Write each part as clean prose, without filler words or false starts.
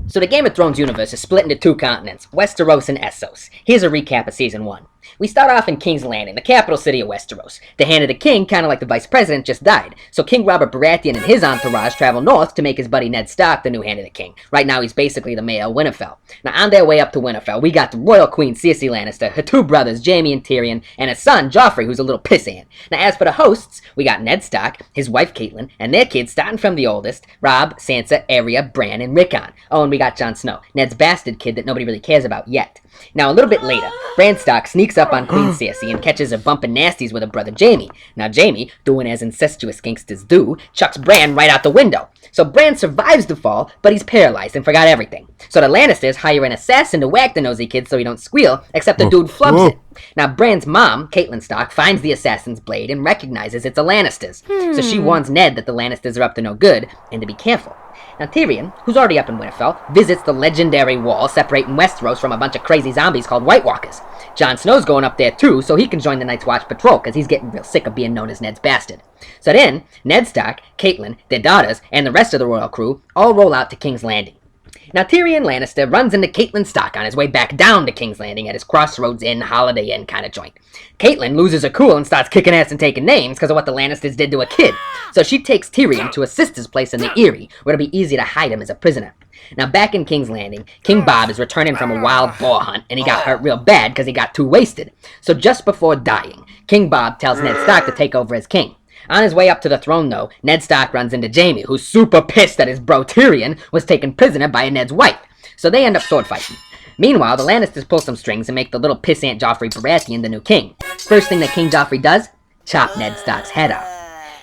So the Game of Thrones universe is split into two continents, Westeros and Essos. Here's a recap of Season 1. We start off in King's Landing, the capital city of Westeros. The Hand of the King, kinda like the Vice President, just died, so King Robert Baratheon and his entourage travel north to make his buddy Ned Stark the new Hand of the King. Right now he's basically the mayor of Winterfell. Now on their way up to Winterfell, we got the royal queen Cersei Lannister, her two brothers Jaime and Tyrion, and his son Joffrey, who's a little pissant. Now as for the hosts, we got Ned Stark, his wife Catelyn, and their kids starting from the oldest, Robb, Sansa, Arya, Bran, and Rickon. Oh, and we got Jon Snow, Ned's bastard kid that nobody really cares about yet. Now, a little bit later, Bran Stark sneaks up on Queen Cersei and catches her bumping nasties with her brother Jaime. Now, Jaime, doing as incestuous gangsters do, chucks Bran right out the window. So Bran survives the fall, but he's paralyzed and forgot everything. So the Lannisters hire an assassin to whack the nosy kid so he don't squeal, except the dude flubs it. Now, Bran's mom, Catelyn Stark, finds the assassin's blade and recognizes it's a Lannister's. So she warns Ned that the Lannisters are up to no good, and to be careful. Now Tyrion, who's already up in Winterfell, visits the legendary wall separating Westeros from a bunch of crazy zombies called White Walkers. Jon Snow's going up there too, so he can join the Night's Watch patrol, because he's getting real sick of being known as Ned's bastard. So then, Ned Stark, Catelyn, their daughters, and the rest of the royal crew all roll out to King's Landing. Now Tyrion Lannister runs into Catelyn Stark on his way back down to King's Landing at his Crossroads Inn, Holiday Inn kind of joint. Catelyn loses her cool and starts kicking ass and taking names because of what the Lannisters did to a kid. So she takes Tyrion to a sister's place in the Eyrie, where it'll be easy to hide him as a prisoner. Now back in King's Landing, King Bob is returning from a wild boar hunt, and he got hurt real bad because he got too wasted. So just before dying, King Bob tells Ned Stark to take over as king. On his way up to the throne, though, Ned Stark runs into Jaime, who's super pissed that his bro Tyrion was taken prisoner by Ned's wife. So they end up sword fighting. Meanwhile, the Lannisters pull some strings and make the little pissant Joffrey Baratheon the new king. First thing that King Joffrey does, chop Ned Stark's head off.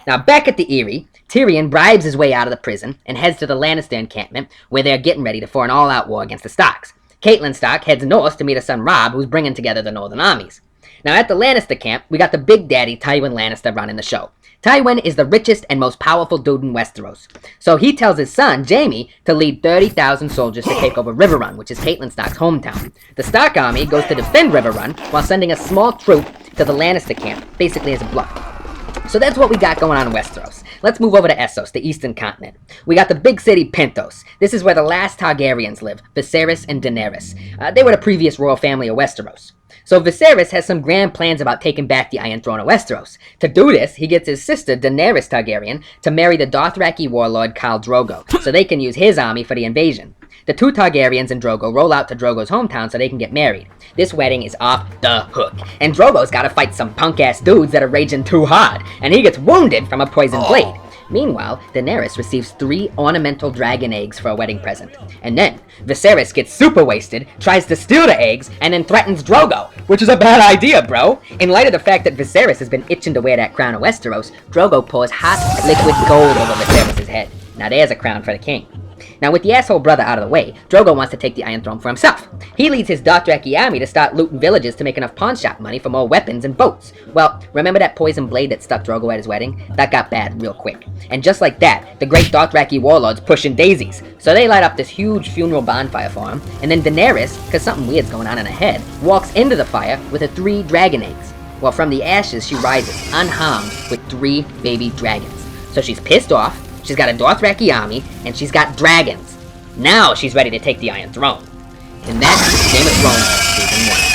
Now back at the Eyrie, Tyrion bribes his way out of the prison and heads to the Lannister encampment, where they're getting ready for an all-out war against the Starks. Catelyn Stark heads north to meet her son Robb, who's bringing together the northern armies. Now at the Lannister camp, we got the big daddy Tywin Lannister running the show. Tywin is the richest and most powerful dude in Westeros. So he tells his son, Jaime, to lead 30,000 soldiers to take over Riverrun, which is Catelyn Stark's hometown. The Stark army goes to defend Riverrun while sending a small troop to the Lannister camp, basically as a bluff. So that's what we got going on in Westeros. Let's move over to Essos, the eastern continent. We got the big city Pentos. This is where the last Targaryens live, Viserys and Daenerys. They were the previous royal family of Westeros. So Viserys has some grand plans about taking back the Iron Throne of Westeros. To do this, he gets his sister, Daenerys Targaryen, to marry the Dothraki warlord Khal Drogo, so they can use his army for the invasion. The two Targaryens and Drogo roll out to Drogo's hometown so they can get married. This wedding is off the hook, and Drogo's gotta fight some punk-ass dudes that are raging too hard, and he gets wounded from a poisoned blade. Meanwhile, Daenerys receives 3 ornamental dragon eggs for a wedding present. And then, Viserys gets super wasted, tries to steal the eggs, and then threatens Drogo, which is a bad idea, bro. In light of the fact that Viserys has been itching to wear that crown of Westeros, Drogo pours hot, liquid gold over Viserys' head. Now there's a crown for the king. Now with the asshole brother out of the way, Drogo wants to take the Iron Throne for himself. He leads his Dothraki army to start looting villages to make enough pawn shop money for more weapons and boats. Well, remember that poison blade that stuck Drogo at his wedding? That got bad real quick. And just like that, the great Dothraki warlord's pushing daisies. So they light up this huge funeral bonfire for him, and then Daenerys, because something weird's going on in her head, walks into the fire with her 3 dragon eggs. Well, from the ashes she rises, unharmed, with 3 baby dragons. So she's pissed off, she's got a Dothraki army, and she's got dragons. Now she's ready to take the Iron Throne. And that's Game of Thrones Season 1.